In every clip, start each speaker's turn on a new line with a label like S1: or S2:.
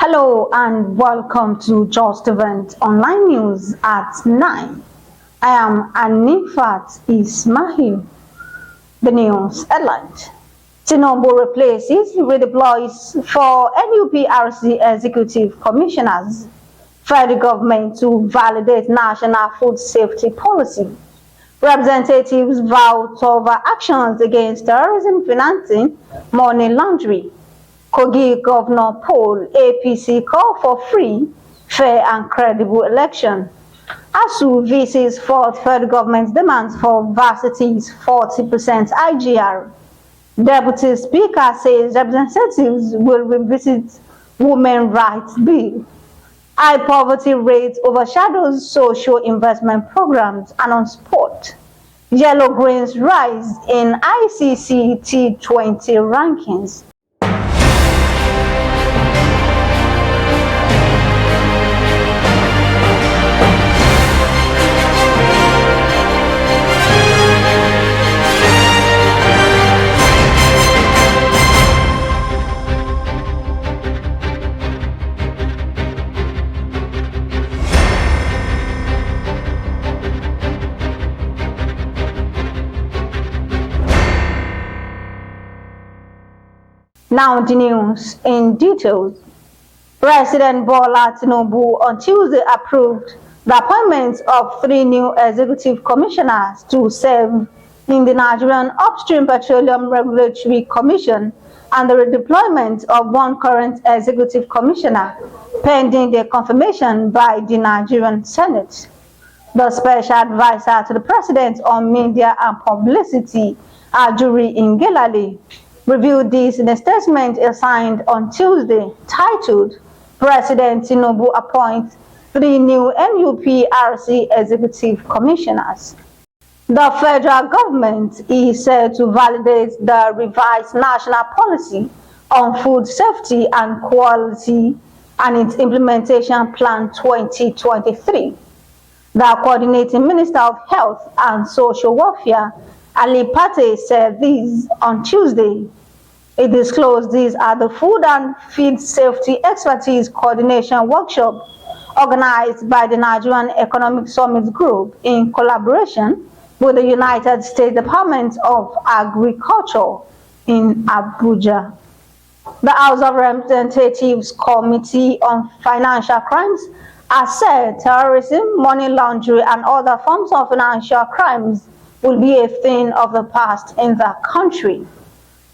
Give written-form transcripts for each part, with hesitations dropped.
S1: Hello and welcome to Justeventonline News at 9. I am Anifat Ismail. The news headlines. Tinubu replaces redeploys for NUPRC executive commissioners. Federal government to validate national food safety policy. Representatives vow tougher actions against terrorism financing, money laundering. Kogi Gov Poll, APC call for free, fair and credible election. ASUU visits fourth federal government's demands for varsities 40% IGR. Deputy Speaker says representatives will revisit Women's Rights Bill. High poverty rate overshadows social investment programs and on sport. Yellow grains rise in ICC T20 rankings. Now the news in detail. President Bola Tinubu on Tuesday approved the appointment of 3 new executive commissioners to serve in the Nigerian Upstream Petroleum Regulatory Commission and the redeployment of 1 current executive commissioner pending their confirmation by the Nigerian Senate. The special advisor to the president on media and publicity, Ajuri Ngelale, reviewed this in a statement signed on Tuesday titled President Tinubu appoints 3 new NUPRC executive commissioners. The federal government is said to validate the revised national policy on food safety and quality and its implementation plan 2023. The coordinating Minister of Health and Social Welfare, Ali Pate, said this on Tuesday. He disclosed this at the Food and Feed Safety Expertise Coordination Workshop organized by the Nigerian Economic Summit Group in collaboration with the United States Department of Agriculture in Abuja. The House of Representatives Committee on Financial Crimes has said terrorism, money laundering, and other forms of financial crimes will be a thing of the past in the country.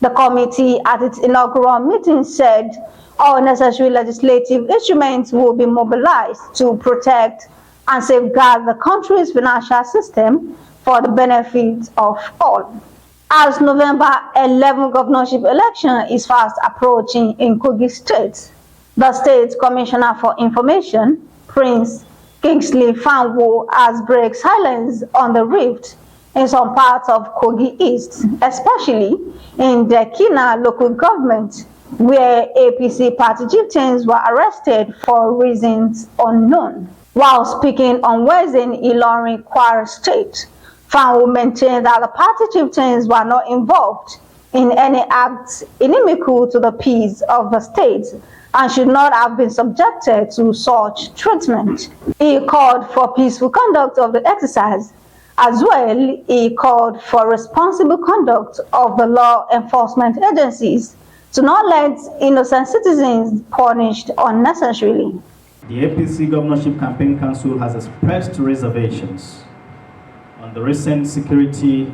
S1: The committee at its inaugural meeting said all necessary legislative instruments will be mobilized to protect and safeguard the country's financial system for the benefit of all. As November 11 governorship election is fast approaching in Kogi State, the State Commissioner for Information, Prince Kingsley Fanwo, has break silence on the rift in some parts of Kogi East, especially in the Kina local government, where APC party chieftains were arrested for reasons unknown. While speaking on Wednesday in Ilorin, Kwara State, Fanwo maintained that the party chieftains were not involved in any acts inimical to the peace of the state and should not have been subjected to such treatment. He called for peaceful conduct of the exercise. As well, he called for responsible conduct of the law enforcement agencies to not let innocent citizens punished unnecessarily.
S2: The APC Governorship Campaign Council has expressed reservations on the recent security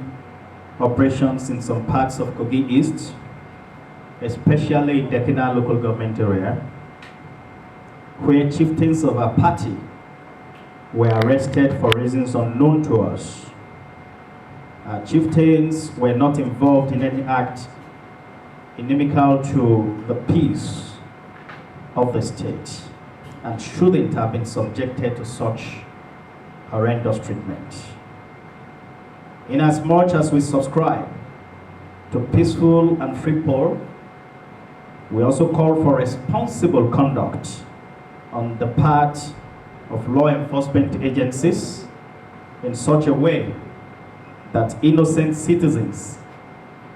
S2: operations in some parts of Kogi East, especially in the Kina local government area, where chieftains of our party were arrested for reasons unknown to us. Chieftains were not involved in any act inimical to the peace of the state and shouldn't have been subjected to such horrendous treatment. Inasmuch as we subscribe to peaceful and free poll, we also call for responsible conduct on the part of law enforcement agencies in such a way that innocent citizens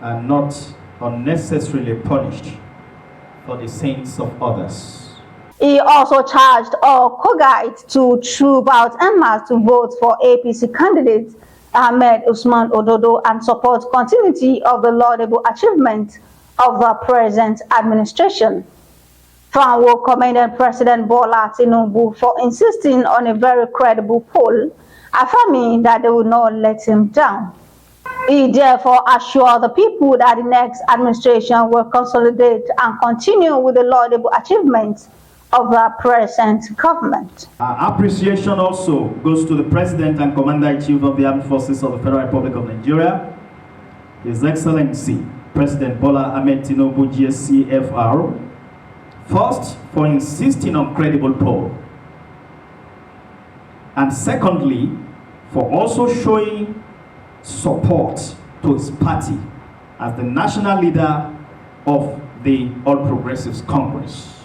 S2: are not unnecessarily punished for the sins of others.
S1: He also charged all Kogites to troop out en masse to vote for APC candidate Ahmed Usman Ododo and support continuity of the laudable achievement of the present administration. Fanwo commended President Bola Tinubu for insisting on a very credible poll, affirming that they would not let him down. He therefore assured the people that the next administration will consolidate and continue with the laudable achievements of the present government.
S2: Our appreciation also goes to the President and Commander-in-Chief of the Armed Forces of the Federal Republic of Nigeria, His Excellency President Bola Ahmed Tinubu, GSCFR, first, for insisting on credible poll, and secondly, for also showing support to his party as the national leader of the All Progressives Congress.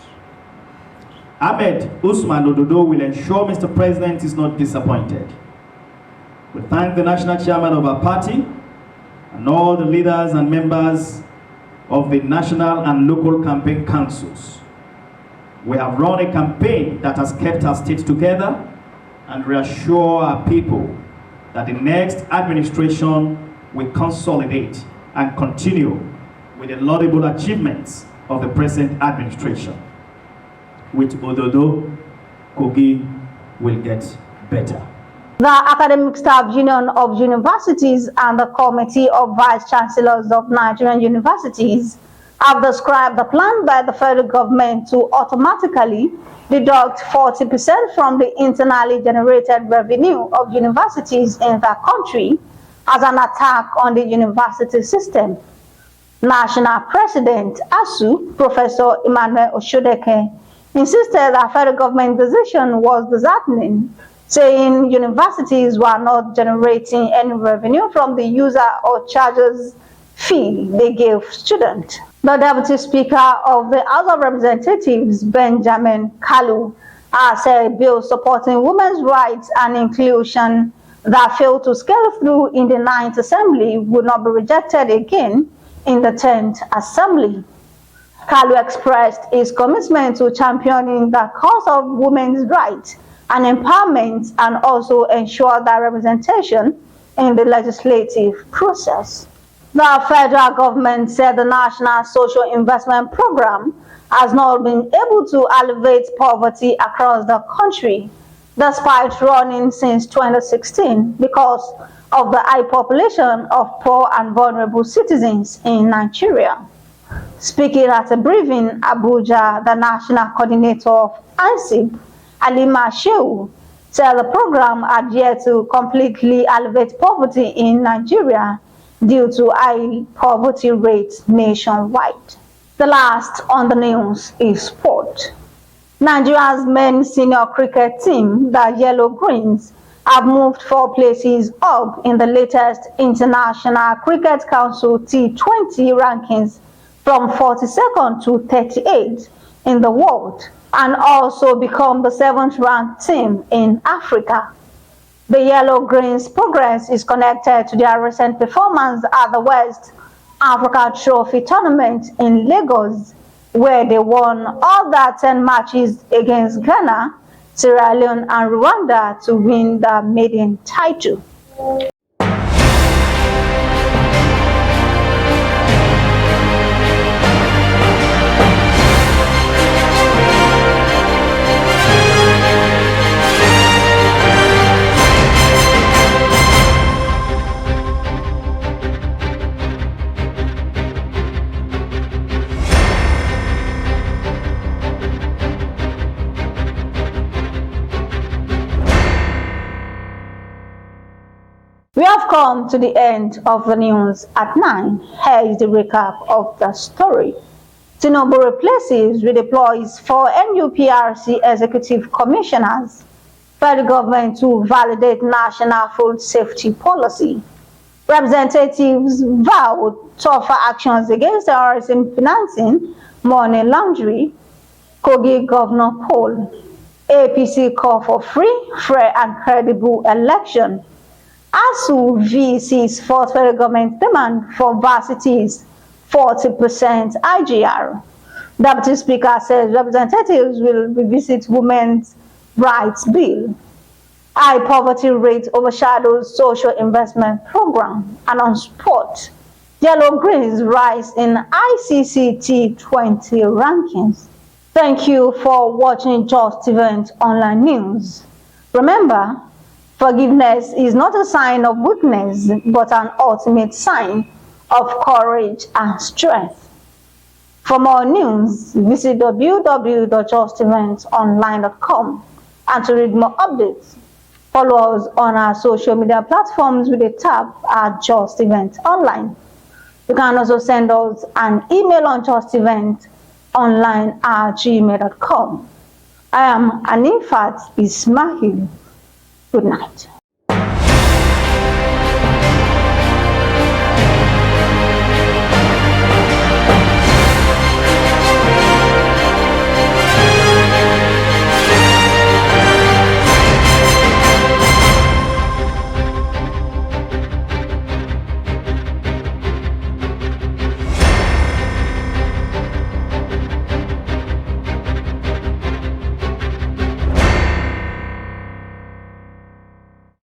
S2: Ahmed Usman Ododo will ensure Mr. President is not disappointed. We thank the national chairman of our party and all the leaders and members of the national and local campaign councils. We have run a campaign that has kept our state together and reassure our people that the next administration will consolidate and continue with the laudable achievements of the present administration. With Ododo, Kogi will get better.
S1: The Academic Staff Union of Universities and the Committee of Vice Chancellors of Nigerian Universities have described the plan by the federal government to automatically deduct 40% from the internally generated revenue of universities in the country as an attack on the university system. National President ASUU, Professor Emmanuel Oshodeke, insisted that federal government decision was disheartening, saying universities were not generating any revenue from the user or charges fee they gave students. The Deputy Speaker of the House of Representatives, Benjamin Kalu, has said bills supporting women's rights and inclusion that failed to scale through in the 9th Assembly would not be rejected again in the 10th Assembly. Kalu expressed his commitment to championing the cause of women's rights and empowerment and also ensure that representation in the legislative process. The federal government said the National Social Investment Program has not been able to alleviate poverty across the country, despite running since 2016 because of the high population of poor and vulnerable citizens in Nigeria. Speaking at a briefing in Abuja, the national coordinator of ICC, Halima Shehu, said the program had yet to completely alleviate poverty in Nigeria due to high poverty rates nationwide. The last on the news is sport. Nigeria's men's senior cricket team, the Yellow Greens, have moved 4 places up in the latest International Cricket Council T20 rankings from 42nd to 38th in the world, and also become the 7th ranked team in Africa. The Yellow Greens' progress is connected to their recent performance at the West Africa Trophy Tournament in Lagos, where they won all their 10 matches against Ghana, Sierra Leone, and Rwanda to win the maiden title. We have come to the end of the news at 9. Here is the recap of the story. Tinubu replaces redeploys 4 NUPRC executive commissioners. Federal government to validate national food safety policy. Representatives vow tougher actions against terrorism financing, money laundering. Kogi Gov Poll. APC call for free, fair and credible election. ASUU VC's fourth federal government demand for varsities 40% IGR. Deputy Speaker says representatives will revisit Women's Rights Bill. High poverty rate overshadows social investment program. And on sport, Yellow Greens rise in ICC T20 rankings. Thank you for watching Justeventonline News. Remember, forgiveness is not a sign of weakness, but an ultimate sign of courage and strength. For more news, visit www.justeventonline.com, and to read more updates, follow us on our social media platforms with a tab at Justeventonline. You can also send us an email on justeventonline@gmail.com. I am Anifat Ismail. Good night.